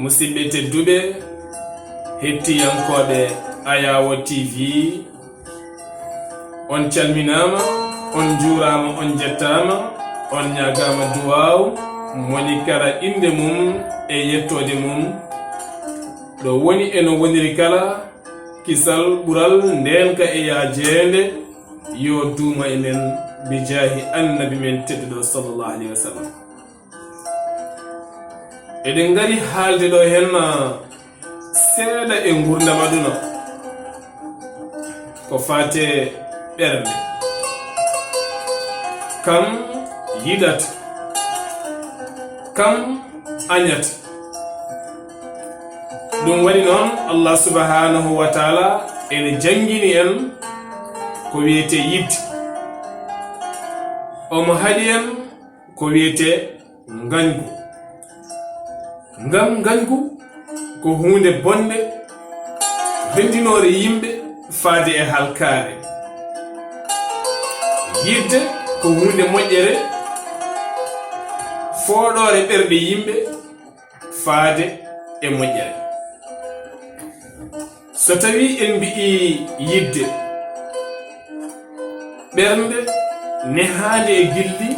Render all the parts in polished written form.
musidɓe tedduɓe hettiyankoɓe Ayawo TV, on calminama, on juurama, on jettama, on ñagama duwaw moni kala inde mum e yettode mum ɗo woni eno woniri kala kisal ɓural ndenka e yajende yo duuma enen bijahi annabi men tedduɗo sallallahu alayhi wa sallam. eɗen gari haalde ɗo henna seeɗa e gurdam aduna ko fate ɓernde kam yidata kam añata. ɗum waɗi noon Allah subhanahu wa taala ene jangini en ko wiyete yidde, omo haɗi en ko wiyete ngañgu. ngam ngañgu ko hunde bonde rendinore yimɓe faade e halkare. yidde ko hunde moƴƴere fooɗore ɓerɗe yimɓe faade e moƴƴere. so tawi en mbi'i yidde, ɓernde nehande e gilli,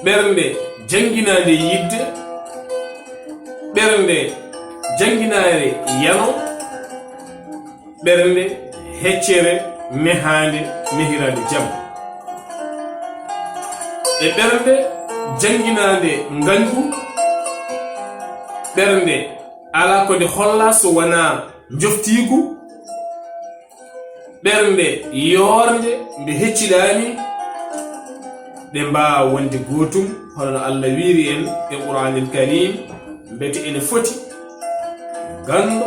ɓernde janginade yidde, ɓernde janginare yano, ɓernde heccere mehande mehirade jaam, e ɓernde janginade ngañgu, ɓernde ala ko nde holla so wona joftigu, ɓernde yoorde nde hecciɗani, ɗe mbawa wonde gotum hono Allah wiri en e Qur'anil Karim, mbete ene foti gando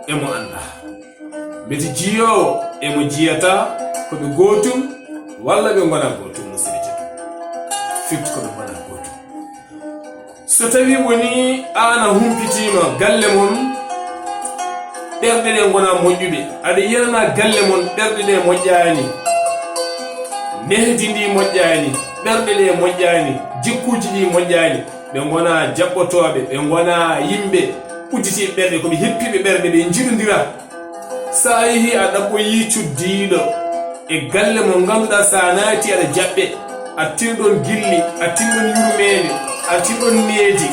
emo anda, mbete jiyowo emo jiyata koɓe gotum walla ɓe gona gotum. musidɓe fitti koɓe gona gotum. so tawi woni ana humpitima galle mon ɓerɗe ɗe gona moƴƴuɓe, aɗa yiyana galle mon ɓerɗe ɗe moƴƴani, nehdi ndi moƴƴani, ɓerɗe ɗe moƴƴani, jikkuji ɗi moƴƴani, ɓe gona jaɓɓotoɓe, ɓe gona yimɓe udditiɓe ɓerɗe, koɓe heppiɓe ɓerɗe, ɓe jiɗodira. sa yeehi a ɗaɓɓoyi cuddiɗo e galle mo ganduɗa sa naati aɗa jaɓɓe, a tinɗon gilli, a tinɗon yurmede, a tinɗon needi,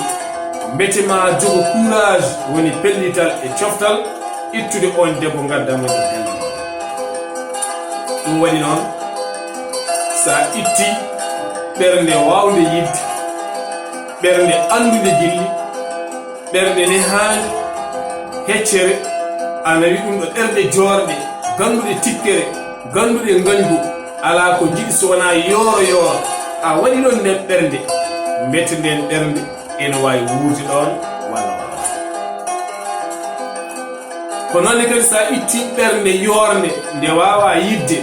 mbete ma jogo courage woni pellital e coftal ittude on debbo gaddamo e galle. ɗum waɗi noon sa itti ɓernde wawde yidde, ɓernde andude gilli, ɓernde nehande heccere, a nawi ɗum ɗo ɗerɗe jorɗe ganduɗe tikkere, ganduɗe ngañgu, ala ko jiɗi so wona yooro yooro, a waɗi ɗon nden ɓernde, mbete nden ɓernde ene wawi wuurde ɗon walla wawa. ko noonne kadi sa itti ɓernde yornde nde wawa yidde,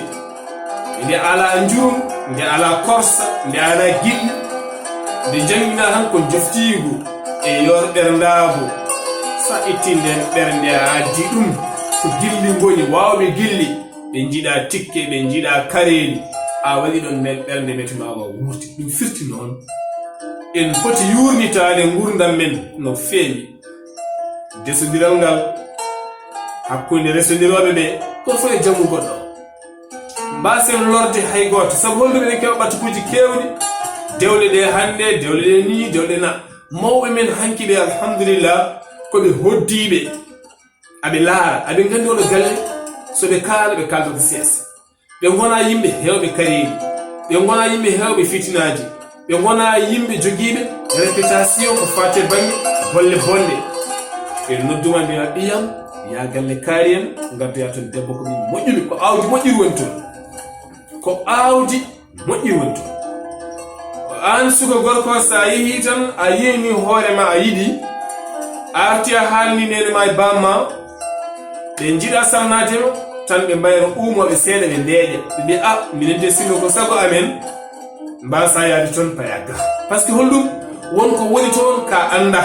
nde ala njurum, nde ala korsa, nde ala gilli, nde jangina tan ko joftigu e yor ɓerndago, sa itti nden ɓernde a addi ɗum ko gilli goni, wawɓe gilli, ɓe jiiɗa tikke, ɓe jiiɗa kareli, a waɗi ɗon nden ɓernde mbete mawa wuurti. ɗum firti noon en foti yurnitade gurdam men no feewi. desodiral ngal hakkunde resodiroɓe ɓe ko fo e jammu goɗɗo, mbasen lorde hay goto, saabu holɗuɓe ɗen keɓa ɓatukuji kewɗi, dewle ɗe hande, dewle ɗe ni, dewle na. mawɓe men hanki ɓe alhamdulillah koɓe hoddiɓe, aɓe laara, aɓe gandi oɗo galle soɓe kaala ɓe kaldata siyasa, ɓe gona yimɓe hewɓe kariri, ɓe gona yimɓe hewɓe fitinaji, ɓe gona yimɓe jogiiɓe réputation ko fate banggue bolle bonde. ɓe nodduma mbiya ɓiyam ya galle kaari en gaddoya toon debbo ko min moƴƴumi, ko awdi moƴƴiri woni toon, ko awdi moƴƴiri woni toon. an suka gorko sa yeehi tan a yeyni hoorema a yiɗi, a arti a haalni nene ma e bamma, ɓe jiiɗa sarnadema tan ɓe mbayno umoɓe seeɗa ɓe ndeeƴa, ɓe mbiya a minen de sinno ko sago amen mbasa yaade toon payaga, par ce que holɗum wonko woni toon ka anda,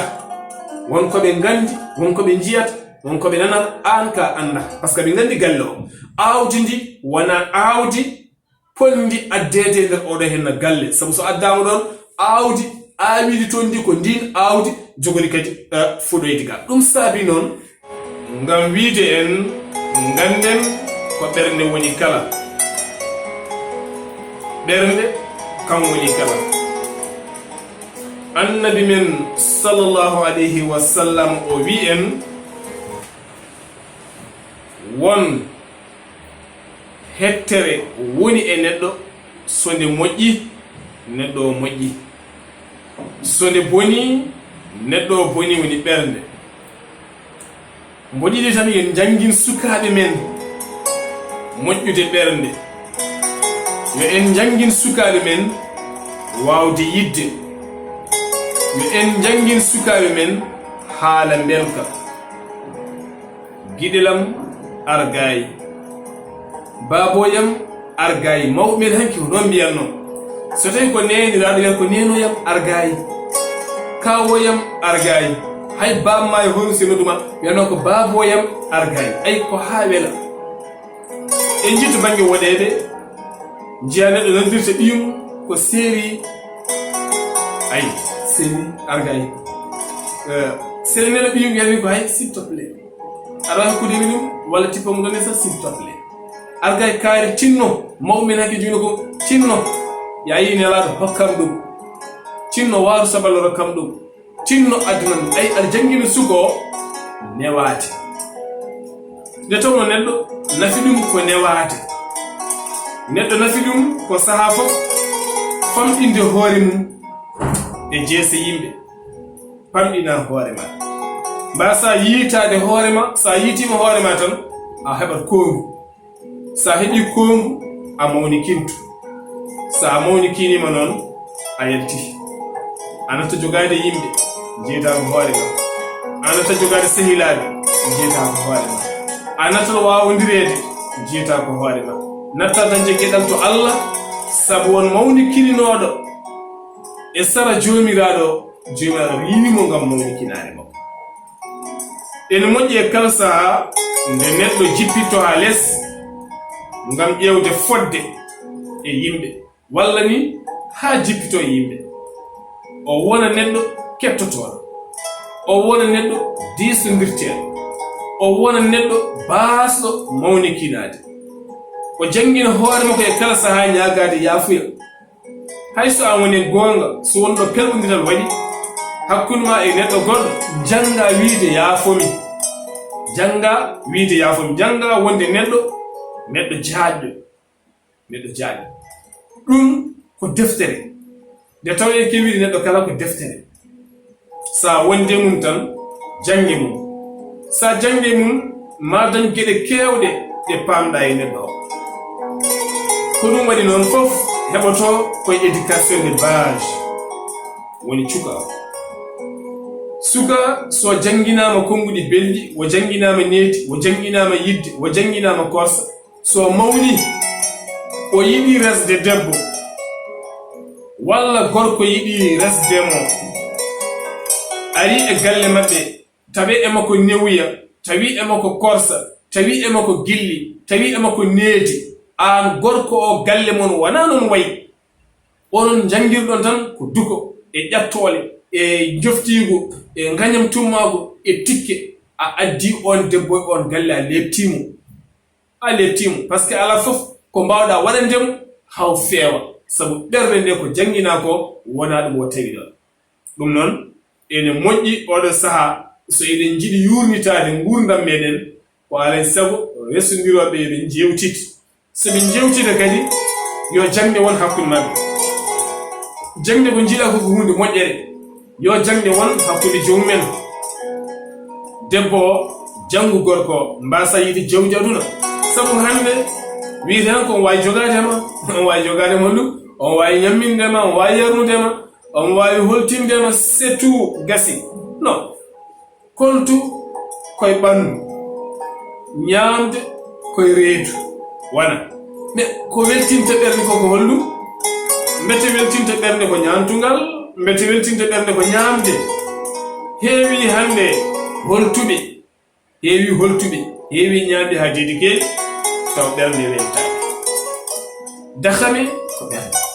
wonko ɓe gandi, wonko ɓe jiyata, wonko ɓe nanata, an ka anda, par ce que ɓe gandi galle o awdi ndi wona awdi pondi addede nder oɗo henna galle, sabu so addama ɗon awdi aawidi toon ndi ko ndin aawdi jogori kadi fuɗoyde ga ɗum saabi noon ngam wiide en ganden ko ɓernde woni kala ɓernde kam woni kala annabi men sallallahu alayhi wa sallam o wi en won hettere woni e neɗɗo so nde moƴƴi neɗɗo o moƴƴi so nde boni neɗɗo o boni woni ɓernde mboɗiɗi tan yen jangin sukaɓe men moƴƴude ɓernde yo en jangin sukaɓe men wawde yidde yo en jangin sukaɓe men haala belka giɗelam argayi baboyam argayi mawɓe hanki ko ɗon mbiyatno so tawi ko neniraɗo wiyata ko nenoyam argayi kawoyam argayi hay bamma e hono sinoduma wiyano ko baboyam argayi ay ko ha wela en jitto banggue woɗede jiya neɗɗo noddirta ɓiyum ko séri ay séri argayi séri neɗɗo ɓiyum wiyatni ko hay s'il te plaît aɗa hakkudemi ɗum walla tippamo ɗon e sa s'il te plaît argayi kaari tinno mawɓe hakki jogino ko tinno ya yi nelaɗo hokkam ɗum tinno waaru saballo rokkam ɗum tinno aduna ɗum ay aɗa jangguino suka o newate nde tawno neɗɗo nafi ɗum ko newate neɗɗo nafi ɗum ko saaha fof famɗinde hoore mum e jeese yimɓe famɗina hoore ma mba sa yiitade hoorema sa yiitima hoorema tan a heɓat kongu sa heɓi kongu a mawnikintu sa mawnikinima noon a yalti anata jogade yimɓe jeetako hoore ma anata jogade sehilaɓe jeetako hoore ma anata wawodirede jeetako hoore ma natta tan jeggeɗal to Allah sabu won mawnikininoɗo e sara jomiraɗo yinimo gam mawnikinare makko ene moƴƴi e kala saaha nde neɗɗo jippito ha less ngam ƴewde fodde e yimɓe walla ni ha jippito e yimɓe o wona neɗɗo kettotoɗo o wona neɗɗo disodirteɗo o wona neɗɗo baasɗo mawnikinade o jangina hoore makko e kala saaha ñagade yaafuya hayso an woni gonga so wonɗo pelɓodiral waɗi hakkude ma e neɗɗo goɗɗo janga wiide yaafomi janga wiide yaafomi janga wonde neɗɗo jaajɗo ɗum ko deftere nde taw en kewiide neɗɗo kala ko deftere sa wonde mum tan jange mum sa jange mum ma dañ geɗe kewɗe ɗe pamɗa e neɗɗo o ko ɗum waɗi noon fof heɓoto koye éducation de base woni cuka o suka so janginama konguɗi belɗi o janginama neeti o janginama yidde o janginama korsa so mawni o yiɗi resde debbo walla gorko yiɗi resdemo ari e galle maɓɓe tawi e makko newuya tawi e makko korsa tawi e makko gilli tawi e makko neeti an gorko o galle mon wona non wayi onon jangirɗon tan ko duko e ƴattole e joftigo e gañam tummago e tikke a addi on debbo e on galle a leptimo par ce que ala fof ko mbawɗa waɗandemo haw feewa sabu ɓerde nde ko jangina ko wona ɗum o tawi ɗon ɗum noon ene moƴƴi oɗo saaha so eɗen jiɗi yurnitade gurdam meɗen ko alay sago resodiroɓe eɓe jewtita soɓe jewtita kadi yo jangde won hakkude mabɓe jangde ko jiiɗa koko hunde moƴƴere yo jangde won hakkude jomumen debbo o janggu gorko mbasa yiide jawdi aduna sabu hande wiide tan ko on wawi jogadema on wawi jogadema ɗum on wawi ñammindema on wawi yarnudema on wawi holtindema c'est tout gasi non koltu koye ɓandu ñamde koye reedu wona mais ko weltinta ɓerde koko hollum mbete weltinta ɓerde ko ñamtugal mbete weltinta ɓerde ko ñamde heewi hande holtuɓe heewi ñamde ha dedi keeɗi taw ɓerde weltaki dahame ko ɓerde